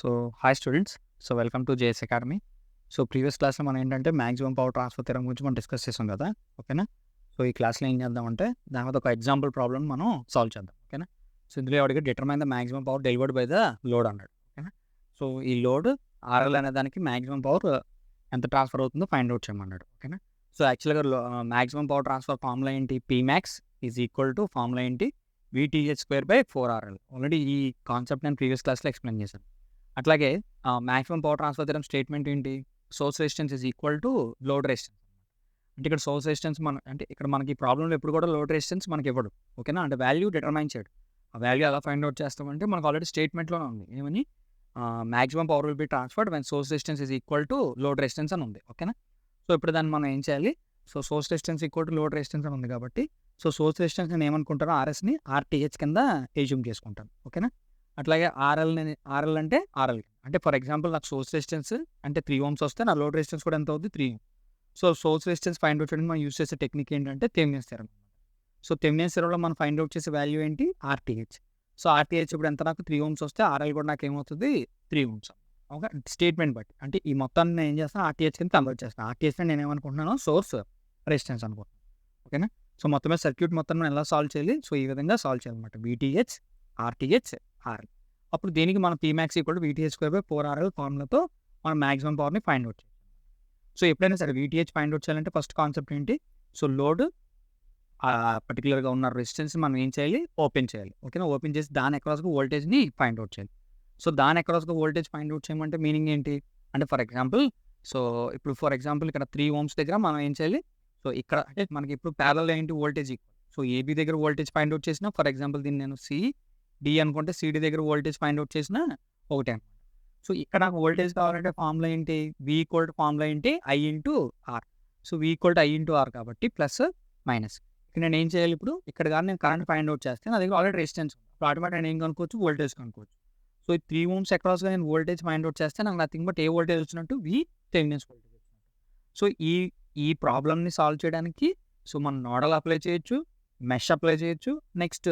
So hi students. So welcome to JS academy. So previous క్లాస్లో మనం ఏంటంటే maximum power transfer theorem గురించి మనం డిస్కస్ చేసాం కదా, ఓకేనా. సో ఈ క్లాస్లో ఏం చేద్దామంటే దాని మీద ఒక ఎగ్జాంపుల్ ప్రాబ్లమ్ మనం సాల్వ్ చేద్దాం, ఓకేనా. సో ఇందులో ఎవరికి determine the maximum power delivered by the load అన్నాడు, ఓకేనా. సో ఈ లోడ్ ఆర్ఎల్ అనే దానికి మ్యాక్సిమం పవర్ ఎంత ట్రాన్స్ఫర్ అవుతుందో ఫైండ్ అవుట్ చేయమన్నాడు, ఓకేనా. సో యాక్చువల్గా మ్యాక్సిమం పవర్ ట్రాన్స్ఫర్ ఫార్ములా ఏంటి? పీమ్యాక్స్ ఈజ్ ఈక్వల్ టు ఫార్ములా ఏంటి? VTH² / 4RL. ఆల్రెడీ ఈ కాన్సెప్ట్ నేను ప్రీవియస్ క్లాస్లో ఎక్స్ప్లెయిన్ చేశాను. అట్లాగే maximum power transfer theorem statement ఏంటి? Source resistance is equal to load resistance. అంటే ఇక్కడ సోర్స్ రెసిస్టెన్స్ అంటే ఇక్కడ మనకి ప్రాబ్లంలో ఎప్పుడు కూడా లోడ్ రెసిస్టెన్స్ మనకి ఇవ్వడు, ఓకేనా. అంటే వాల్యూ డిటర్మైన్ చేయడు. ఆ వాల్యూ ఎలా ఫైండ్ అవుట్ చేస్తామంటే మనకు ఆల్రెడీ స్టేట్మెంట్లోనే ఉంది. ఏమని? Maximum power will be transferred when source resistance is equal to load resistance అని ఉంది, ఓకేనా. సో ఇప్పుడు దాన్ని మనం ఏం చేయాలి? So source resistance equal to load resistance అని ఉంది కాబట్టి సో సోర్స్ రెసిస్టెన్స్ నేను ఏమనుకుంటానో ఆర్ఎస్ని RTH కింద ఎజ్యూమ్ చేసుకుంటాను, ఓకేనా. అట్లాగే ఆర్ఎల్ అంటే ఆర్ఎల్ అంటే ఫర్ ఎగ్జాంపుల్ నాకు సోర్స్ రెసిస్టెన్స్ అంటే 3 Ohms వస్తే నా లోడ్ రెసిస్టెన్స్ కూడా ఎంత అవుతుంది? 3 Ohms. So source resistance find out చేయడానికి మనం యూస్ చేసే టెక్నిక్ ఏంటంటే థెవెనిన్స్ థియరం. సో థెవెనిన్స్ థియరంలో మనం ఫైండ్ అవుట్ చేసే వాల్యూ ఏంటి? RTH. సో RTH ఇప్పుడు ఎంత? నాకు 3 Ohms వస్తే ఆర్ఎల్ కూడా నాకు ఏమవుతుంది? 3 Ohms. ఓకే, స్టేట్మెంట్ బట్టి అంటే ఈ మొత్తాన్ని నేను ఏం చేస్తాను? RTH కింద కన్వర్ట్ చేస్తాను. RTH నేను ఏమనుకుంటున్నాను? సోర్స్ రెసిస్టెన్స్ అనుకుంటున్నాను, ఓకేనా. సో మొత్తమే సర్క్యూట్ మొత్తం మనం ఎలా సాల్వ్ చేయాలి? సో ఈ విధంగా సాల్వ్ చేయాలన్నమాట. VTH, RTH, RL. అప్పుడు దీనికి మనం Pmax = VTH² / 4RL ఫార్ములాతో మనం మ్యాక్సిమం పవర్ని ఫైండ్ అవుట్ చేయాలి. సో ఎప్పుడైనా సరే VTH ఫైండ్ అవుట్ చేయాలంటే ఫస్ట్ కాన్సెప్ట్ ఏంటి? సో లోడ్ పర్టికులర్గా ఉన్న రెసిస్టెన్స్ మనం ఏం చేయాలి? ఓపెన్ చేయాలి, ఓకేనా. ఓపెన్ చేసి దాని అక్రాస్గా వోల్టేజ్ని ఫైండ్ అవుట్ చేయాలి. సో దాని అక్రాస్గా వోల్టేజ్ ఫైండ్ అవుట్ చేయమంటే మీనింగ్ ఏంటి అంటే ఫర్ ఎగ్జాంపుల్ ఇక్కడ 3 Ohms దగ్గర మనం ఏం చేయాలి? సో ఇక్కడ అంటే మనకి ఇప్పుడు ప్యారల్ ఏంటి? Voltage equal. సో ఏబీ దగ్గర వోల్టేజ్ ఫైండ్ అవుట్ చేసిన ఫర్ ఎగ్జాంపుల్ దీన్ని నేను CD అనుకుంటే CD దగ్గర వోల్టేజ్ ఫైండ్ అవుట్ చేసిన ఒకటే అనమాట. సో ఇక్కడ నాకు వోల్టేజ్ కావాలంటే ఫార్ములా ఏంటి? ఫార్ములా ఏంటి? I/R. సో I/R కాబట్టి ప్లస్ మైనస్. ఇక్కడ నేను ఏం చేయాలి? ఇప్పుడు ఇక్కడ కానీ నేను కరెంట్ ఫైండ్ అవుట్ చేస్తే నా దగ్గర ఆల్రెడీ రెసిస్టెన్స్ ఉంది. ఇప్పుడు ఆటోమేటిక్ నేను ఏం కనుక్కోవచ్చు? వోల్టేజ్ కనుక్కోవచ్చు. సో ఈ 3 Ohms అక్రాస్గా నేను వోల్టేజ్ ఫైండ్ అవుట్ చేస్తే నాకు నథింగ్ బట్ ఏ వోల్టేజ్ వచ్చినట్టు? థెవెనిన్స్ వోల్టేజ్ వచ్చినట్టు. సో ఈ ప్రాబ్లమ్ని సాల్వ్ చేయడానికి సో మనం నోడల్ అప్లై చేయొచ్చు, మెష్ అప్లై చేయొచ్చు, నెక్స్ట్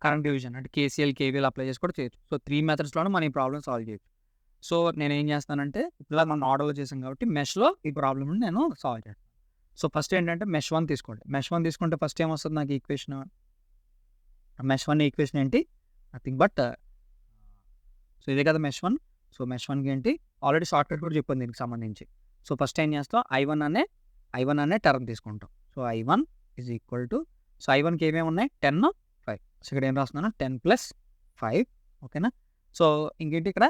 కరెంట్ డివిజన్ అంటే KCL, KVL అప్లై చేసి కూడా చేయొచ్చు. సో 3 మెథడ్స్లోనే మనం ఈ ప్రాబ్లమ్ సాల్వ్ చేయొచ్చు. సో నేను ఏం చేస్తానంటే ఇలా మనం నోడల్ చేసాం కాబట్టి మెష్లో ఈ ప్రాబ్లమ్ని నేను సాల్వ్ చేస్తాను. సో ఫస్ట్ ఏంటంటే మెష్ 1 తీసుకోండి. మెష్ 1 తీసుకుంటే ఫస్ట్ ఏమొస్తుంది నాకు ఈక్వేషన్? మెష్ 1 ఈక్వేషన్ ఏంటి? నథింగ్ బట్ సో ఇదే కదా మెష్ 1. సో మెష్ 1కి ఏంటి? ఆల్రెడీ షార్ట్ కట్ కూడా చెప్పాను దీనికి సంబంధించి. సో ఫస్ట్ ఏం చేస్తాం? I1 అనే టర్మ్ తీసుకుంటాం. So I1 is equal to so I1కి ఏమేమి ఉన్నాయి? 10, 5. సో ఇక్కడ ఏం రాస్తున్నాను? 10 + 5, ఓకేనా. సో ఇంకేంటి ఇక్కడ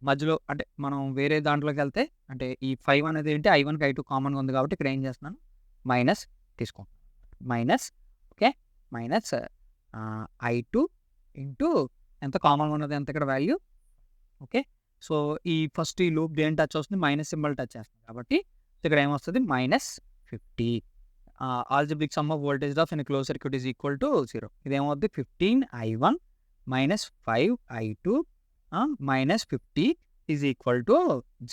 మధ్యలో అంటే మనం వేరే దాంట్లోకి వెళ్తే అంటే ఈ 5 అనేది ఏంటి? I1కి I2 కామన్గా ఉంది కాబట్టి ఇక్కడ ఏం చేస్తున్నాను? మైనస్ తీసుకుంటాను. Minus, okay, minus I2 into ఎంత కామన్గా ఉన్నది ఎంత ఇక్కడ వాల్యూ, ఓకే. సో ఈ ఫస్ట్ ఈ లూప్ దేని టచ్ వస్తుంది? మైనస్ సింబల్ టచ్ చేస్తుంది కాబట్టి ఇక్కడ ఏమొస్తుంది? -50. Algebraic some of voltage of in close circuit is equal to 0. ఇదేమవుద్ది? 15I1 - 5I2 -50 is equal to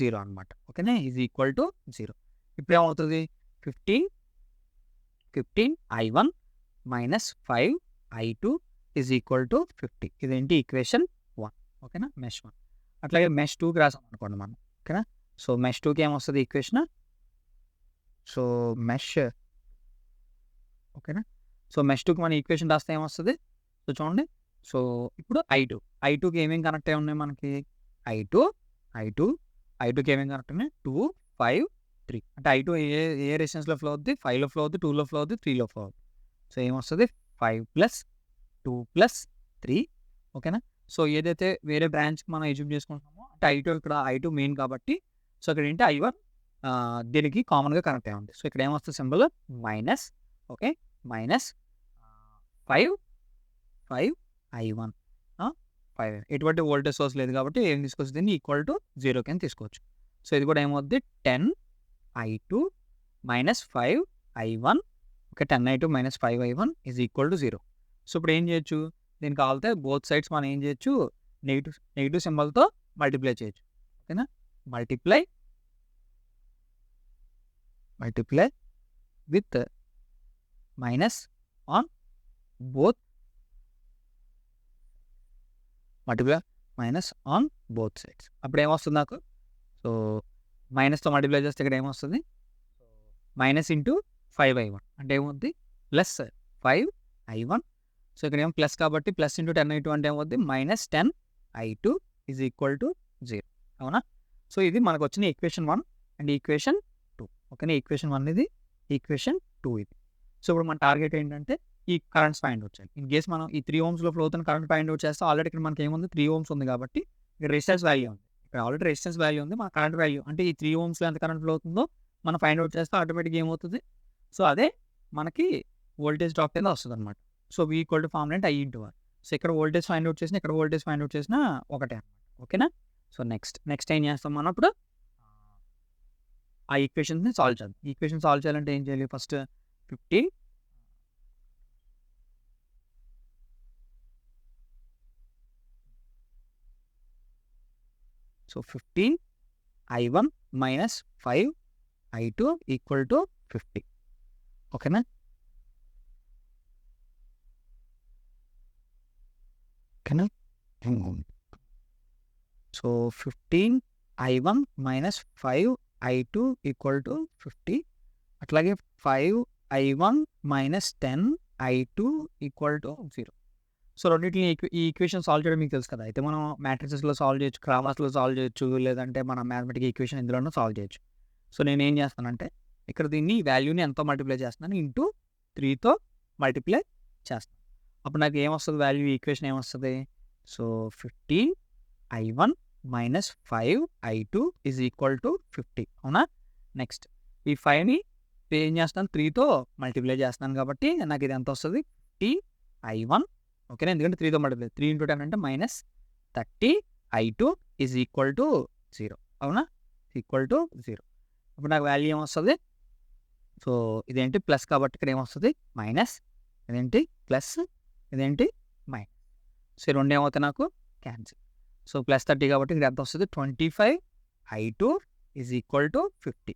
0 అనమాట, ఓకేనా. Is equal to 0. ఇప్పుడు ఏమవుతుంది? 15I1 - 5I2 is equal to 50. ఇదేంటి? ఈక్వేషన్ 1, ఓకేనా. మెష్ 1. అట్లాగే మెష్ 2కి రాసాం అనుకోండి మనం, ఓకేనా. సో మెష్ 2కి ఏమొస్తుంది ఈక్వేషన్? సో మెష్, ఓకేనా. సో మెష్ 2కి మన ఈక్వేషన్ రాస్తే ఏమొస్తుంది? సో చూడండి. సో ఇప్పుడు I2కి ఏమేమి కనెక్ట్ అయి ఉన్నాయి మనకి? I2కి ఏమేమి కనెక్ట్ ఉన్నాయి? 2, 5, 3. అంటే I2 ఏ రెసిస్టెన్స్లో ఫ్లో అవుద్ది? 5లో ఫ్లో అవుద్ది, 2లో ఫ్లో అవుద్ది, 3లో ఫ్లో అవుద్ది. సో ఏమొస్తుంది? 5 + 2 + 3, ఓకేనా. సో ఏదైతే వేరే బ్రాంచ్కి మనం ఎజ్యూమ్ చేసుకుంటున్నామో అంటే ఇక్కడ I2 మెయిన్ కాబట్టి సో ఇక్కడ ఏంటి? I1 దీనికి కామన్గా కనెక్ట్ అయి ఉంది. సో ఇక్కడ ఏమొస్తుంది సింబల్? Minus, okay, -5 I1 5. ఎటువంటి వోల్టేజ్ సోర్స్ లేదు కాబట్టి ఏం తీసుకోవచ్చు? దీన్ని ఈక్వల్ టు 0 కింద తీసుకోవచ్చు. సో ఇది కూడా ఏమవుద్ది? 10I2 - 5I1, okay. 10I2 - 5I1 is equal to 0. So ఇప్పుడు ఏం చేయొచ్చు? దీనికి కావాలితే బోత్ సైడ్స్ మనం ఏం చేయొచ్చు? నెగిటివ్ సింబల్తో మల్టిప్లై చేయొచ్చు, ఓకేనా. Multiply with minus on both both sides. అప్పుడు ఏమొస్తుంది నాకు? సో మైనస్తో మల్టిప్లై చేస్తే ఇక్కడ ఏమొస్తుంది? మైనస్ ఇంటూ 5i1 అంటే ఏమవుద్ది? Plus 5i1. సో ఇక్కడ ఏమో ప్లస్ కాబట్టి ప్లస్ ఇంటూ 10i2 అంటే ఏమవుద్ది? Minus 10i2 is equal to 0. అవునా? సో ఇది మనకు వచ్చిన ఈక్వేషన్ 1 అండ్ ఈక్వేషన్ 2. ఓకేనా? ఈక్వేషన్ 1 ఇది, ఈక్వేషన్ 2 ఇది. సో ఇప్పుడు మన టార్గెట్ ఏంటంటే ఈ కరెంట్స్ ఫైండ్ అవుట్ చేయాలి. ఇన్ కేస్ మనం ఈ 3 ohmsలో ఫ్లో అవుతున్న కరెంట్ ఫైండ్ అవుట్ చేస్తే ఆల్రెడీ ఇక్కడ మనకి ఏముంది? 3 ohms ఉంది కాబట్టి ఇక్కడ రెసిస్టెన్స్ వాల్యూ ఉంది. ఇక్కడ ఆల్రెడీ రెసిస్టెన్స్ వాల్యూ ఉంది, మన కరెంట్ వాల్యూ అంటే ఈ 3 ohmsలో ఎంత కరెంట్ ఫ్లో అవుతుందో మనం ఫైండ్ అవుట్ చేస్తే ఆటోమేటిక్గా ఏమవుతుంది? సో అదే మనకి వోల్టేజ్ డ్రాప్ కింద వస్తుంది అనమాట. So V equal to formula అంటే I/R. సో ఇక్కడ వోల్టేజ్ ఫైండ్ అవుట్ చేసినా ఇక్కడ వోల్టేజ్ ఫైండ్ అవుట్ చేసినా ఒకటే అనమాట. ఓకేనా? సో నెక్స్ట్ ఏం చేస్తాం మనం అప్పుడు? ఆ ఈక్వేషన్స్ని సాల్వ్ చేద్దాం. ఈక్వేషన్ సాల్వ్ చేయాలంటే ఏం చేయాలి? First 15 so 15i1 minus 5i2 equal to 50. ఓకేనా? ఓకేనా? So 15i1 minus 5i2 equal to 50. అట్లాగే 5i1 minus 10i2 equal to 0. So రెండింటిని ఈ ఈక్వేషన్ సాల్వ్ చేయడం మీకు తెలుసు కదా. అయితే మనం మ్యాట్రిసెస్లో సాల్వ్ చేయొచ్చు, క్రామర్స్లో సాల్వ్ చేయొచ్చు, లేదంటే మన మ్యాథమెటిక్ ఈక్వేషన్ ఇందులోనూ సాల్వ్ చేయొచ్చు. సో నేను ఏం చేస్తానంటే ఇక్కడ దీన్ని వాల్యూని ఎంతో మల్టిప్లై చేస్తున్నాను? ఇంటూ 3తో మల్టిప్లై చేస్తాను. అప్పుడు నాకు ఏమొస్తుంది వాల్యూ? ఈక్వేషన్ ఏమొస్తుంది? So 15i1 minus 5i2 is equal to 50. అవునా? నెక్స్ట్ ఈ 5ని ఏం చేస్తాను? 3తో మల్టిప్లై చేస్తున్నాను కాబట్టి నాకు ఇది ఎంత వస్తుంది? 50i1. ఓకేనా? ఎందుకంటే 3తో మల్టిప్లై, 3 ఇంటూ 10 అంటే minus 30i2 is equal to 0. అవునా? Equal to 0. ఇప్పుడు నాకు వాల్యూ ఏమొస్తుంది? సో ఇదేంటి ప్లస్ కాబట్టి ఇక్కడ ఏమొస్తుంది? మైనస్, ఇదేంటి ప్లస్, ఇదేంటి మైనస్. సో ఈ రెండు ఏమవుతాయి నాకు? క్యాన్సిల్. సో ప్లస్ 30 కాబట్టి ఇక్కడ ఎంత వస్తుంది? 25i2 is equal to 50.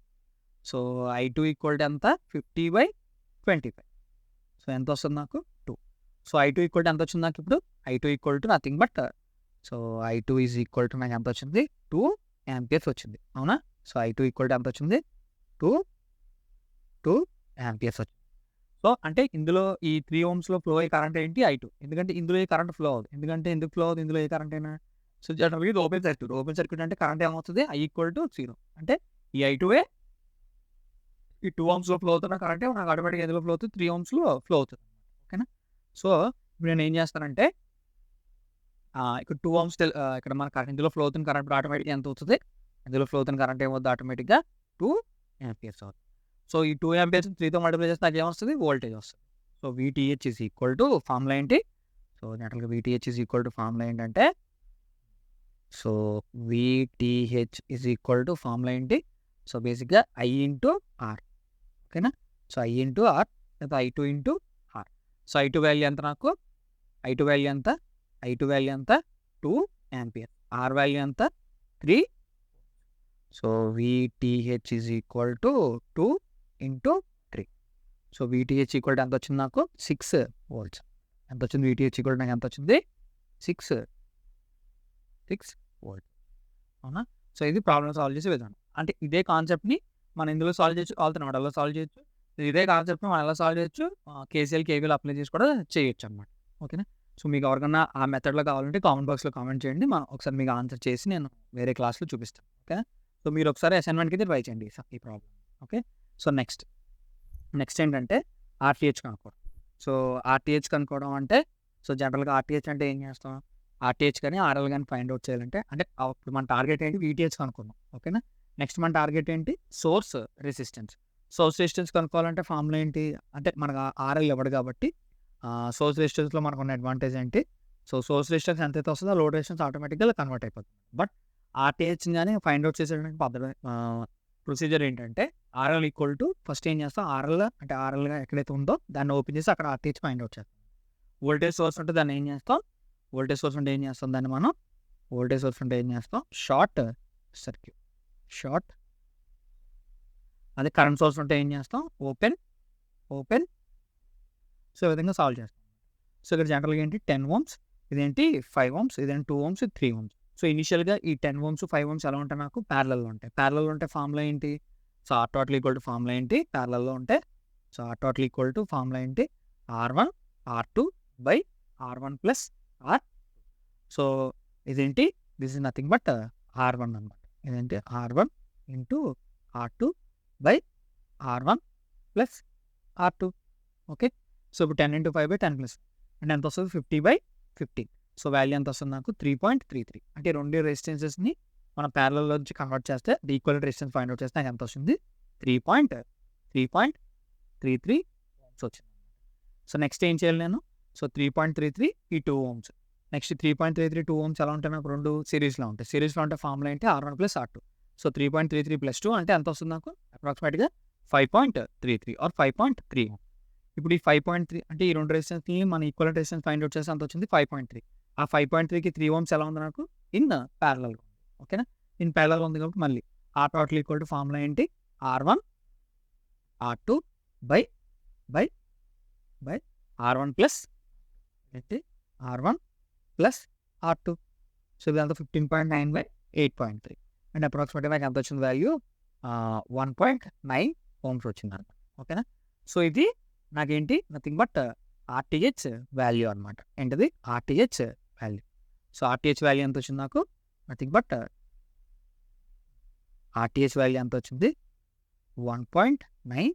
So i2 equal to ఎంత? 50/25. సో ఎంత వస్తుంది నాకు? 2. సో i2 ఈక్వల్ టు ఎంత వచ్చింది నాకు ఇప్పుడు? i2 equal to nothing but so i2 is equal to నాకు ఎంత వచ్చింది? 2 amperes వచ్చింది. అవునా? సో i2 ఈక్వల్ టు ఎంత వచ్చింది? 2 amperes వచ్చింది. సో అంటే ఇందులో ఈ 3 ohmsలో ఫ్లో అయ్యే కరెంట్ ఏంటి? i2. ఎందుకంటే ఇందులో ఏ కరెంట్ ఫ్లో అవ్వదు. ఎందుకు ఫ్లో అవ్వదు ఇందులో ఏ కరెంట్ అయినా? సో జనరల్గా ఇది ఓపెన్ సర్క్యూట్. ఓపెన్ సర్క్యూట్ అంటే కరెంట్ ఏమవుతుంది? I equal to 0. అంటే ఈ i2ఏ ఈ 2 ohmsలో ఫ్లో అవుతున్న కరెంటే నాకు ఆటోమేటిక్గా ఎందులో ఫ్లో అవుతుంది? 3 ohmsలో ఫ్లో అవుతుంది. ఓకేనా? సో ఇప్పుడు నేను ఏం చేస్తానంటే ఇక్కడ 2 ohms ఇక్కడ మన ఇందులో ఫ్లో అవుతున్న కరెంట్ ఆటోమేటిక్గా ఎంత అవుతుంది? ఇందులో ఫ్లో అవుతున్న కరెంట్ ఏమవుతుంది? ఆటోమేటిక్గా 2 amperes అవుతుంది. సో ఈ 2 amperes 3తో మల్టిప్లై చేస్తే నాకు ఏమొస్తుంది? వోల్టేజ్ వస్తుంది. So VTH is equal to formula ఏంటి? సో జనరల్గా VTH is equal to formula ఏంటంటే so VTH is equal to formula ఏంటి? సో బేసిక్గా I/R. ఓకేనా? సో I/R లేదా I2 into R. So I2 value ఎంత నాకు? I2 వాల్యూ ఎంత? I2 వాల్యూ ఎంత? 2 amperes. R వాల్యూ ఎంత? 3. So VTH is equal to 2 into 3. So VTH equal to ఎంత వచ్చింది నాకు? 6 volts. ఎంత వచ్చింది? VTH ఈక్వల్ టు నాకు ఎంత వచ్చింది? 6 volts. అవునా? సో ఇది ప్రాబ్లమ్ సాల్వ్ చేసే విధానం. అంటే ఇదే కాన్సెప్ట్ని మనం ఇందులో సాల్వ్ చేయొచ్చు, ఆల్టర్నేట్ అలా సాల్వ్ చేయొచ్చు. ఇదే కాన్సెప్ట్ని మనం ఎలా సాల్వ్ చేయొచ్చు? KCL, KVL అప్లై చేసి కూడా చేయొచ్చు అనమాట. ఓకేనా? సో మీకు ఎవరికన్నా ఆ మెథడ్లో కావాలంటే కామెంట్ బాక్స్లో కామెంట్ చేయండి. మనం ఒకసారి మీకు ఆన్సర్ చేసి నేను వేరే క్లాస్లో చూపిస్తాను. ఓకేనా? సో మీరు ఒకసారి అసైన్మెంట్కి అయితే ట్రై చేయండి ఈ ప్రాబ్లం. ఓకే? సో నెక్స్ట్ ఏంటంటే RTH కనుక్కోవడం. సో RTH కనుక్కోవడం అంటే సో జనరల్గా RTH అంటే ఏం చేస్తాం? RTH కానీ RL కానీ ఫైండ్ అవుట్ చేయాలంటే అంటే అప్పుడు మన టార్గెట్ ఏంటి? VTH కనుక్కున్నాం. ఓకేనా? నెక్స్ట్ మన టార్గెట్ ఏంటి? Source resistance. సోర్స్ రెసిస్టెన్స్ కనుక్కోవాలంటే ఫార్ములా ఏంటి? అంటే మనకు RL ఇవ్వడు కాబట్టి సోర్స్ రెసిస్టెన్స్లో మనకు ఉన్న అడ్వాంటేజ్ ఏంటి? సో సోర్స్ రెసిస్టెన్స్ ఎంతైతే వస్తుందో లోడ్ రెసిస్టెన్స్ ఆటోమేటిక్గా కన్వర్ట్ అయిపోతుంది. బట్ RTH కానీ ఫైండ్ అవుట్ చేసేటువంటి పద్ధతి ప్రొసీజర్ ఏంటంటే RL ఈక్వల్ టు ఫస్ట్ ఏం చేస్తాం? RLగా ఎక్కడైతే ఉందో దాన్ని ఓపెన్ చేసి అక్కడ RTH ఫైండ్ అవుట్ చేస్తాం. వోల్టేజ్ సోర్స్ ఉంటే దాన్ని ఏం చేస్తాం? దాన్ని మనం షార్ట్ సర్క్యూట్. అదే కరెంట్ సోర్స్ ఉంటే ఏం చేస్తాం? ఓపెన్. సో ఈ విధంగా సాల్వ్ చేస్తాం. సో ఇక్కడ జనరల్గా ఏంటి? 10 ohms, ఇదేంటి 5 ohms, ఇదేంటి 2 ohms, ఇది 3 ohms. సో ఇనిషియల్గా ఈ 10 ఓమ్స్ 5 ఓమ్స్ ఎలా ఉంటాయి నాకు ప్యారలల్లో ఉంటాయి. ప్యారలల్లో ఉంటే ఫార్ములా ఏంటి? So R total equal to formula ఏంటి ప్యారలల్లో ఉంటే? So R total equal to formula ఏంటి? R1 R2 by R1 plus R. So ఇదేంటి? This is nothing but R1 అనమాట. ఇదేంటి? R1 into R2 by R1 plus R2. Okay. So ఇప్పుడు 10 into 5 by 10 plus అంటే ఎంత వస్తుంది? 50/15. సో వాల్యూ ఎంత వస్తుంది నాకు? 3.33. అంటే రెండు రెసిస్టెన్సెస్ని మనం ప్యారలల్ నుంచి కన్వర్ట్ చేస్తే ఈక్వల్ రెసిస్టెన్స్ ఫైండ్ అవుట్ చేస్తే నాకు ఎంత వస్తుంది? 3.33 ఓమ్స్ వచ్చింది. సో నెక్స్ట్ ఏం చేయాలి నేను? సో 3.33 ఈ 2 ఓమ్స్. నెక్స్ట్ 3.33 2 ఓమ్స్ ఎలా ఉంటాయి నాకు? రెండు సిరీస్లో ఉంటాయి. సిరీస్లో ఉంటే ఫార్ములా ఏంటి? R1 plus R2. So 3.33 plus 2 అంటే ఎంత వస్తుంది నాకు? అప్రాక్సిమేట్గా 5.33 ఆర్ 5.3. ఇప్పుడు ఈ 5.3 అంటే ఈ రెండు రెసిస్టెన్స్ని మన ఈక్వల్ రెసిస్టెన్స్ ఫైండ్ అవుట్ చేస్తే అంత వచ్చింది 5.3. ఆ 5.3కి 3 ఓమ్స్ ఎలా ఉంది నాకు? In parallel. ఓకేనా? ఇన్ ప్యారలల్ ఉంది కాబట్టి మళ్ళీ R total equal to formula ఏంటి? R1 R2 by R1 plus ఏంటి? R1 plus R2. సో ఇదంతా 15.9/8.3 అండ్ అప్రాక్సిమేట్గా నాకు ఎంత వచ్చింది వాల్యూ? 1.9 ఓమ్స్ వచ్చింది అనమాట. ఓకేనా? సో ఇది నాకేంటి? నథింగ్ బట్ RTH వాల్యూ అనమాట. ఏంటది? RTH value. So RTH value ఎంత వచ్చింది నాకు? నథింగ్ బట్ RTH వాల్యూ ఎంత వచ్చింది? 1.9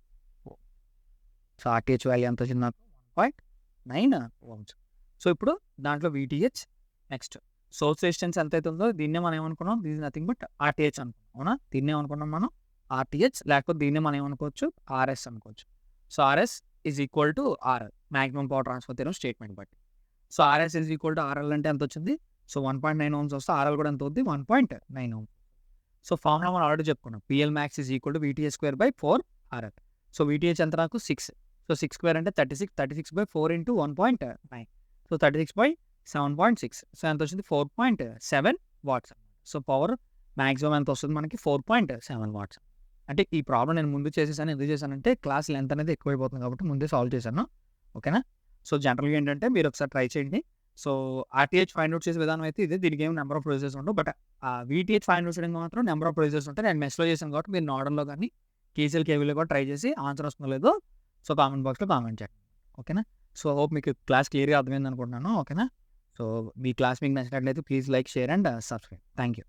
ఓమ్. సో RTH వాల్యూ ఎంత వచ్చింది నాకు? 1.9 ఓమ్స్. సో ఇప్పుడు దాంట్లో VTH నెక్స్ట్ సోర్స్ రెసిస్టెన్స్ ఎంతైతే ఉందో దీన్నే మనం ఏమనుకున్నాం? This is nothing but RTH అనుకున్నాం. అవునా? దీన్నే అనుకున్నాం మనం RTH, లేకపోతే దీన్నే మనం ఏమనుకోవచ్చు? RS అనుకోవచ్చు. So RS is equal to RL, maximum power transfer theorem statement బట్టి. So RS is equal to RL అంటే ఎంత వచ్చింది? సో 1.9 ఓమ్స్ వస్తే RL కూడా ఎంత అవుతుంది? 1.9 ఓమ్స్. సో ఫార్ములా మనం ఆల్రెడీ చెప్పుకున్నాం. PL max is equal to VTH square by 4RL. So VTH ఎంత నాకు? 6. సో 6 స్క్వేర్ అంటే 36. 36/4 ఇంటూ 1.9. సో 36/7.6. సో ఎంత వచ్చింది? 4.7 వాట్స్. సో పవర్ మ్యాక్సిమం ఎంత వస్తుంది మనకి? 4.7 వాట్స్. అంటే ఈ ప్రాబ్లం నేను ముందు చేసేసాను. ఎందుకు చేశానంటే క్లాస్ లెంత్ అనేది ఎక్కువైపోతుంది కాబట్టి ముందే సాల్వ్ చేశాను. ఓకేనా? సో జనరల్గా ఏంటంటే మీరు ఒకసారి ట్రై చేయండి. సో RTH ఫైండ్ అవుట్ చేసే విధానం అయితే ఇదే. దీనికి ఏమి నెంబర్ ఆఫ్ ప్రొసెసర్స్ ఉండవు. బట్ VTH ఫైండ్ అవుట్ చేయడానికి మాత్రం నెంబర్ ఆఫ్ ప్రొసెసర్స్ ఉంటాయి. నేను మెస్లో చేశాను కాబట్టి మీరు నోడల్లో కానీ KCL KVL కూడా ట్రై చేసి ఆన్సర్ వస్తుందో లేదో సో కామెంట్ బాక్స్లో కామెంట్ చేయండి. ఓకేనా? సో హోప్ మీకు క్లాస్ క్లియర్గా అర్థమైంది అనుకుంటున్నాను. ఓకేనా? సో మీ క్లాస్ మీకు నచ్చినట్లయితే please like, share and subscribe. Thank you.